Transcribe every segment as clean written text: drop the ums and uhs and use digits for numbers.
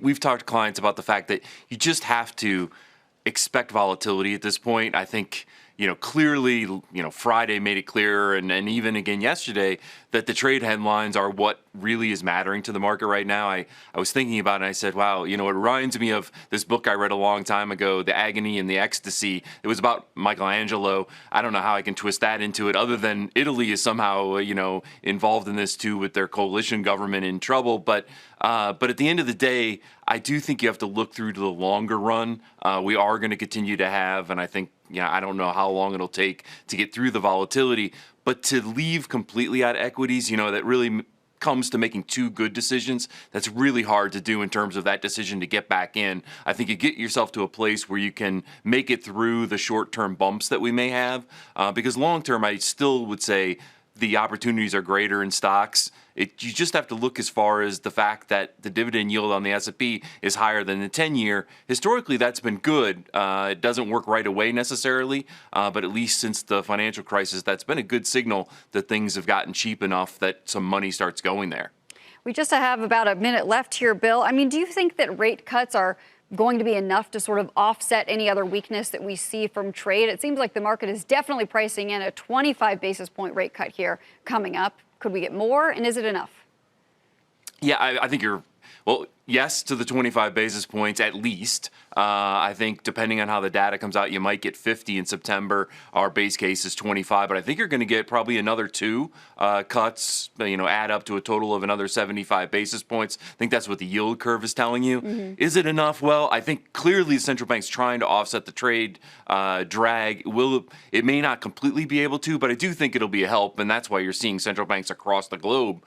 We've talked to clients about the fact that you just have to expect volatility at this point. I think, clearly, Friday made it clear, and even again yesterday, that the trade headlines are what really is mattering to the market right now. I was thinking about it, and I said, wow, it reminds me of this book I read a long time ago, The Agony and the Ecstasy. It was about Michelangelo. I don't know how I can twist that into it, other than Italy is somehow, involved in this too, with their coalition government in trouble. But at the end of the day, I do think you have to look through to the longer run. We are going to continue to have, and I think, I don't know how long it'll take to get through the volatility, but to leave completely out of equities, that really comes to making two good decisions. That's really hard to do in terms of that decision to get back in. I think you get yourself to a place where you can make it through the short-term bumps that we may have, because long-term, I still would say the opportunities are greater in stocks. You just have to look as far as the fact that the dividend yield on the S&P is higher than the 10-year. Historically, that's been good. It doesn't work right away necessarily, but at least since the financial crisis, that's been a good signal that things have gotten cheap enough that some money starts going there. We just have about a minute left here, Bill. I mean, do you think that rate cuts are going to be enough to sort of offset any other weakness that we see from trade? It seems like the market is definitely pricing in a 25 basis point rate cut here coming up. Could we get more, and is it enough? Yeah, I think yes to the 25 basis points at least. I think depending on how the data comes out, you might get 50 in September. Our base case is 25, but I think you're going to get probably another two cuts, add up to a total of another 75 basis points. I think that's what the yield curve is telling you. Mm-hmm. Is it enough? Well, I think clearly the central bank's trying to offset the trade drag. It may not completely be able to, but I do think it'll be a help, and that's why you're seeing central banks across the globe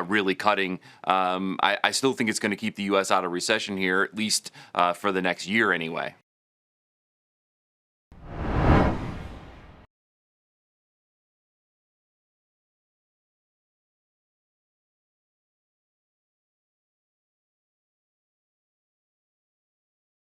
really cutting. I still think it's going to keep the U.S. out of recession here, at least for the next year anyway.